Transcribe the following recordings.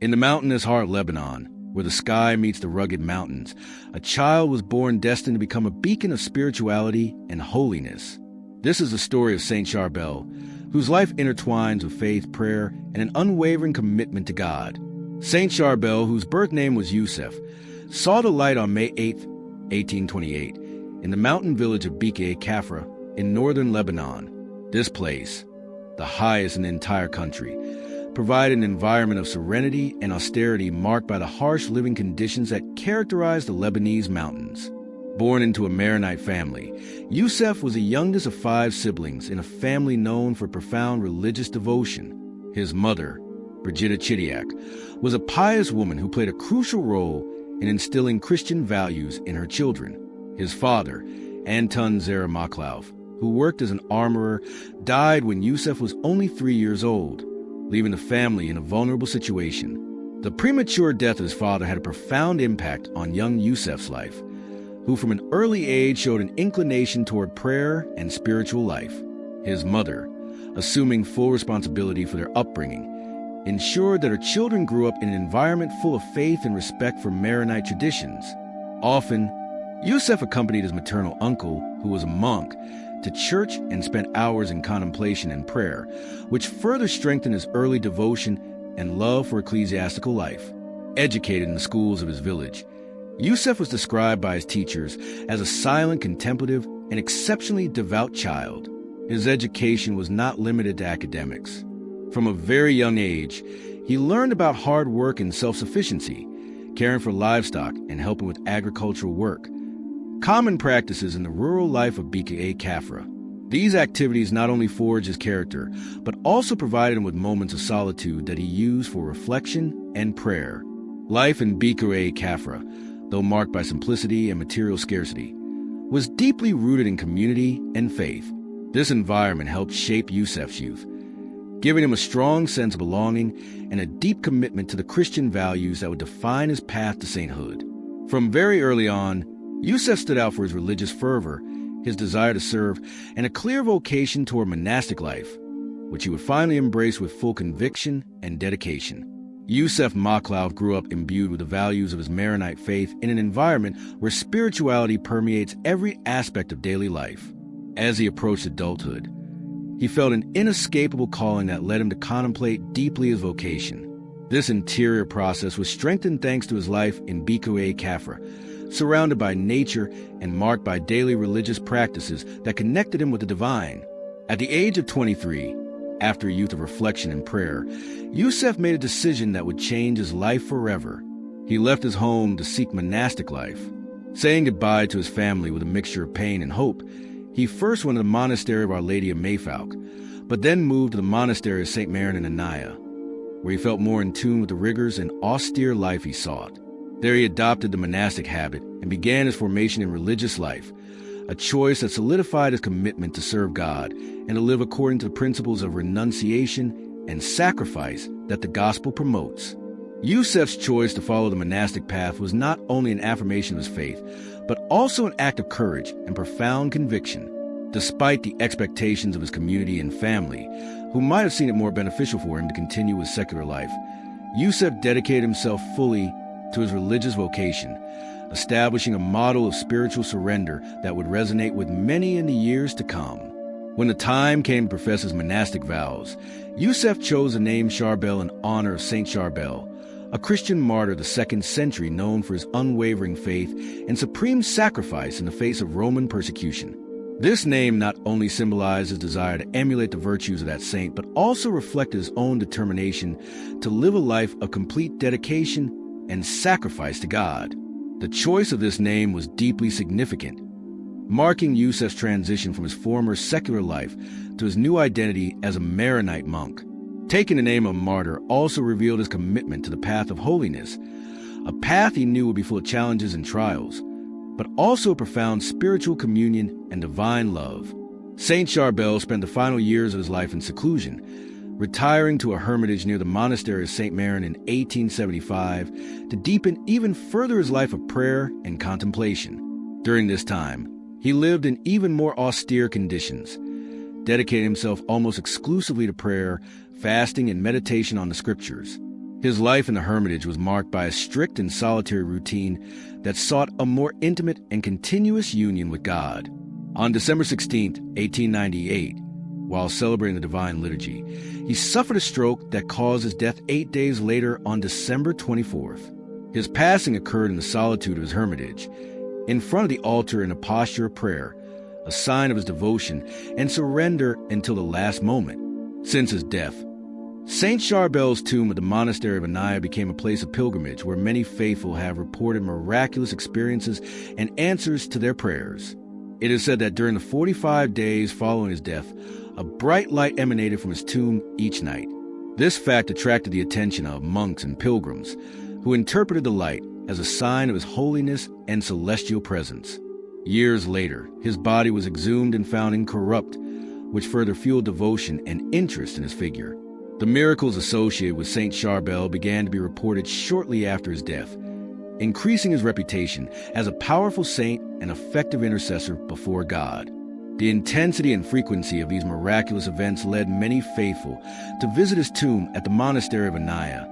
In the mountainous heart of Lebanon, where the sky meets the rugged mountains, a child was born destined to become a beacon of spirituality and holiness. This is the story of Saint Charbel, whose life intertwines with faith, prayer, and an unwavering commitment to God. Saint Charbel, whose birth name was Yusuf, saw the light on May 8, 1828, in the mountain village of Kafra in northern Lebanon. This place, the highest in the entire country, provided an environment of serenity and austerity marked by the harsh living conditions that characterize the Lebanese mountains. Born into a Maronite family, Yusuf was the youngest of 5 siblings in a family known for profound religious devotion. His mother, Brigida Chidiak, was a pious woman who played a crucial role in instilling Christian values in her children. His father, Anton Zera Makhlouf, who worked as an armorer, died when Yusuf was only 3 years old, leaving the family in a vulnerable situation. The premature death of his father had a profound impact on young Yusuf's life, who from an early age showed an inclination toward prayer and spiritual life. His mother, assuming full responsibility for their upbringing, ensured that her children grew up in an environment full of faith and respect for Maronite traditions. Often, Yusuf accompanied his maternal uncle, who was a monk, to church and spent hours in contemplation and prayer, which further strengthened his early devotion and love for ecclesiastical life. Educated in the schools of his village, Yusuf was described by his teachers as a silent, contemplative, and exceptionally devout child. His education was not limited to academics. From a very young age, he learned about hard work and self-sufficiency, caring for livestock and helping with agricultural work, common practices in the rural life of Kafra. These activities not only forged his character, but also provided him with moments of solitude that he used for reflection and prayer. Life in Kafra, though marked by simplicity and material scarcity, was deeply rooted in community and faith. This environment helped shape Yusuf's youth, giving him a strong sense of belonging and a deep commitment to the Christian values that would define his path to sainthood. From very early on, Yusuf stood out for his religious fervor, his desire to serve, and a clear vocation toward monastic life, which he would finally embrace with full conviction and dedication. Yusuf Makhlouf grew up imbued with the values of his Maronite faith in an environment where spirituality permeates every aspect of daily life. As he approached adulthood, he felt an inescapable calling that led him to contemplate deeply his vocation. This interior process was strengthened thanks to his life in Kafra, surrounded by nature and marked by daily religious practices that connected him with the divine. At the age of 23, after a youth of reflection and prayer, Yusuf made a decision that would change his life forever. He left his home to seek monastic life. Saying goodbye to his family with a mixture of pain and hope, he first went to the monastery of Our Lady of Mayfalk, but then moved to the monastery of St. Maron in Anaya, where he felt more in tune with the rigors and austere life he sought. There he adopted the monastic habit and began his formation in religious life, a choice that solidified his commitment to serve God and to live according to the principles of renunciation and sacrifice that the gospel promotes. Yusuf's choice to follow the monastic path was not only an affirmation of his faith, but also an act of courage and profound conviction. Despite the expectations of his community and family, who might have seen it more beneficial for him to continue with secular life, Yusuf dedicated himself fully to his religious vocation, establishing a model of spiritual surrender that would resonate with many in the years to come. When the time came to profess his monastic vows, Yusuf chose the name Charbel in honor of Saint Charbel, a Christian martyr of the 2nd century known for his unwavering faith and supreme sacrifice in the face of Roman persecution. This name not only symbolized his desire to emulate the virtues of that saint, but also reflected his own determination to live a life of complete dedication and sacrifice to God. The choice of this name was deeply significant, marking Yusuf's transition from his former secular life to his new identity as a Maronite monk. Taking the name of martyr also revealed his commitment to the path of holiness, a path he knew would be full of challenges and trials, but also a profound spiritual communion and divine love. Saint Charbel spent the final years of his life in seclusion, retiring to a hermitage near the monastery of St. Maron in 1875 to deepen even further his life of prayer and contemplation. During this time, he lived in even more austere conditions, dedicating himself almost exclusively to prayer, fasting, and meditation on the scriptures. His life in the hermitage was marked by a strict and solitary routine that sought a more intimate and continuous union with God. On December 16, 1898, while celebrating the Divine Liturgy, he suffered a stroke that caused his death 8 days later on December 24th. His passing occurred in the solitude of his hermitage, in front of the altar in a posture of prayer, a sign of his devotion and surrender until the last moment. Since his death, Saint Charbel's tomb at the monastery of Anaya became a place of pilgrimage where many faithful have reported miraculous experiences and answers to their prayers. It is said that during the 45 days following his death, a bright light emanated from his tomb each night. This fact attracted the attention of monks and pilgrims, who interpreted the light as a sign of his holiness and celestial presence. Years later, his body was exhumed and found incorrupt, which further fueled devotion and interest in his figure. The miracles associated with Saint Charbel began to be reported shortly after his death, increasing his reputation as a powerful saint and effective intercessor before God. The intensity and frequency of these miraculous events led many faithful to visit his tomb at the monastery of Anaya,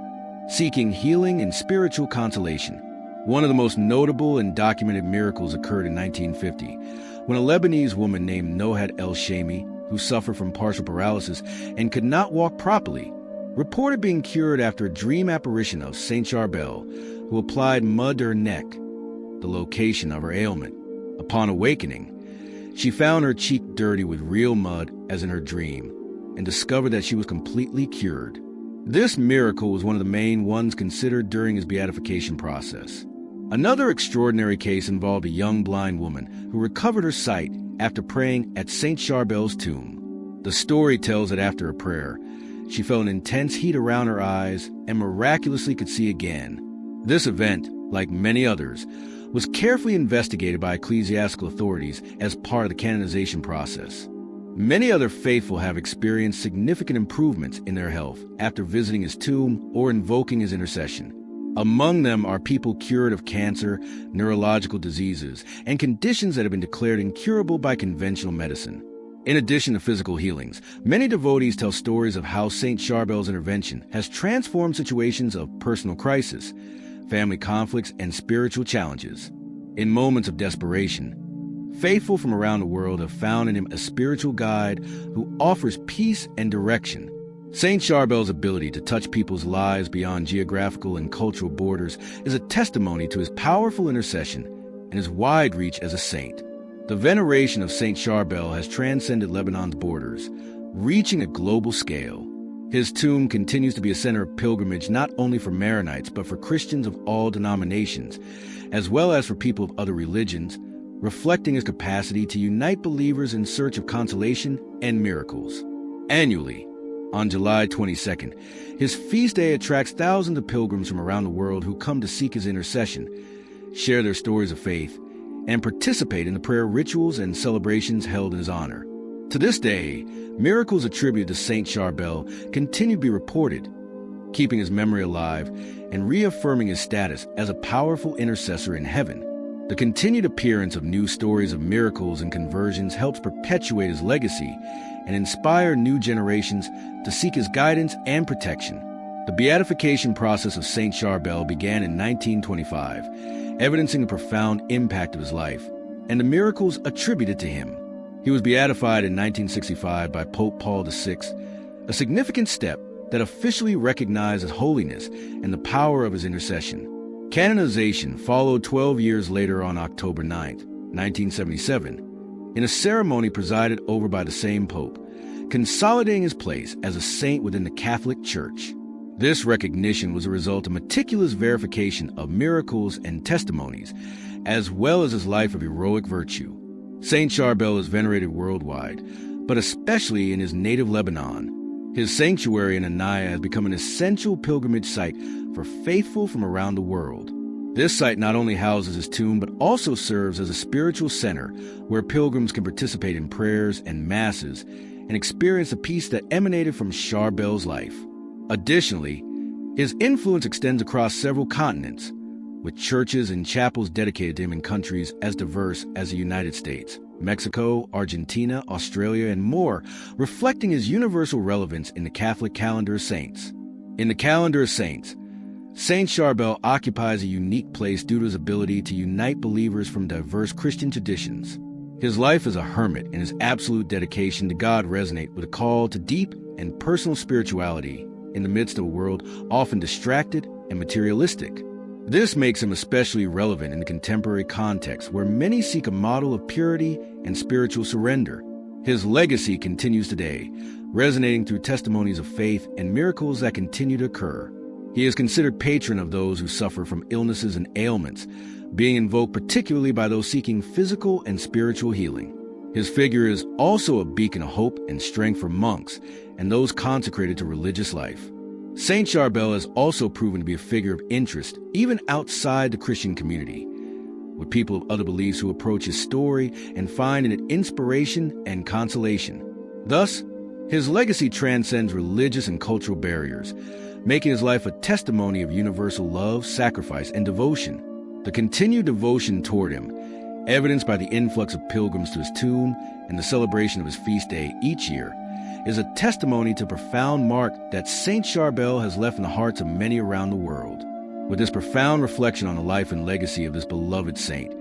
seeking healing and spiritual consolation. One of the most notable and documented miracles occurred in 1950, when a Lebanese woman named Nohat El-Shami, who suffered from partial paralysis and could not walk properly, reported being cured after a dream apparition of Saint Charbel, who applied mud to her neck, the location of her ailment. Upon awakening, she found her cheek dirty with real mud as in her dream, and discovered that she was completely cured. This miracle was one of the main ones considered during his beatification process. Another extraordinary case involved a young blind woman who recovered her sight after praying at Saint Charbel's tomb. The story tells that after a prayer, she felt an intense heat around her eyes and miraculously could see again. This event, like many others, was carefully investigated by ecclesiastical authorities as part of the canonization process. Many other faithful have experienced significant improvements in their health after visiting his tomb or invoking his intercession. Among them are people cured of cancer, neurological diseases, and conditions that have been declared incurable by conventional medicine. In addition to physical healings, many devotees tell stories of how Saint Charbel's intervention has transformed situations of personal crisis, family conflicts, and spiritual challenges. In moments of desperation, faithful from around the world have found in him a spiritual guide who offers peace and direction. Saint Charbel's ability to touch people's lives beyond geographical and cultural borders is a testimony to his powerful intercession and his wide reach as a saint. The veneration of Saint Charbel has transcended Lebanon's borders, reaching a global scale. His tomb continues to be a center of pilgrimage not only for Maronites but for Christians of all denominations, as well as for people of other religions, reflecting his capacity to unite believers in search of consolation and miracles. Annually, on July 22nd, his feast day attracts thousands of pilgrims from around the world who come to seek his intercession, share their stories of faith, and participate in the prayer rituals and celebrations held in his honor. To this day, miracles attributed to Saint Charbel continue to be reported, keeping his memory alive and reaffirming his status as a powerful intercessor in heaven. The continued appearance of new stories of miracles and conversions helps perpetuate his legacy and inspire new generations to seek his guidance and protection. The beatification process of Saint Charbel began in 1925, evidencing the profound impact of his life and the miracles attributed to him. He was beatified in 1965 by Pope Paul VI, a significant step that officially recognized his holiness and the power of his intercession. Canonization followed 12 years later on October 9, 1977, in a ceremony presided over by the same pope, consolidating his place as a saint within the Catholic Church. This recognition was a result of meticulous verification of miracles and testimonies, as well as his life of heroic virtue. Saint Charbel is venerated worldwide, but especially in his native Lebanon. His sanctuary in Anaya has become an essential pilgrimage site for faithful from around the world. This site not only houses his tomb, but also serves as a spiritual center where pilgrims can participate in prayers and masses and experience the peace that emanated from Charbel's life. Additionally, his influence extends across several continents, with churches and chapels dedicated to him in countries as diverse as the United States, Mexico, Argentina, Australia, and more, reflecting his universal relevance in the Catholic calendar of saints. In the calendar of saints, Saint Charbel occupies a unique place due to his ability to unite believers from diverse Christian traditions. His life as a hermit and his absolute dedication to God resonate with a call to deep and personal spirituality in the midst of a world often distracted and materialistic. This makes him especially relevant in the contemporary context where many seek a model of purity and spiritual surrender. His legacy continues today, resonating through testimonies of faith and miracles that continue to occur. He is considered patron of those who suffer from illnesses and ailments, being invoked particularly by those seeking physical and spiritual healing. His figure is also a beacon of hope and strength for monks and those consecrated to religious life. Saint Charbel has also proven to be a figure of interest even outside the Christian community, with people of other beliefs who approach his story and find in it inspiration and consolation. Thus, his legacy transcends religious and cultural barriers, making his life a testimony of universal love, sacrifice, and devotion. The continued devotion toward him, evidenced by the influx of pilgrims to his tomb and the celebration of his feast day each year, is a testimony to the profound mark that Saint Charbel has left in the hearts of many around the world. With this profound reflection on the life and legacy of this beloved saint,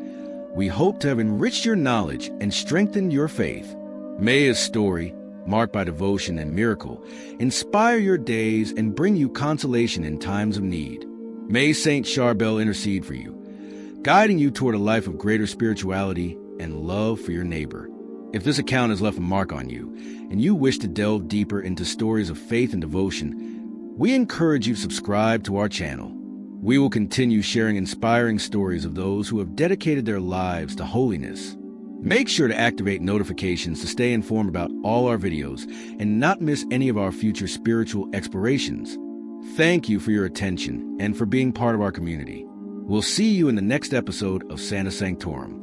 we hope to have enriched your knowledge and strengthened your faith. May his story, marked by devotion and miracle, inspire your days and bring you consolation in times of need. May Saint Charbel intercede for you, guiding you toward a life of greater spirituality and love for your neighbor. If this account has left a mark on you, and you wish to delve deeper into stories of faith and devotion, we encourage you to subscribe to our channel. We will continue sharing inspiring stories of those who have dedicated their lives to holiness. Make sure to activate notifications to stay informed about all our videos and not miss any of our future spiritual explorations. Thank you for your attention and for being part of our community. We'll see you in the next episode of Santa Sanctorum.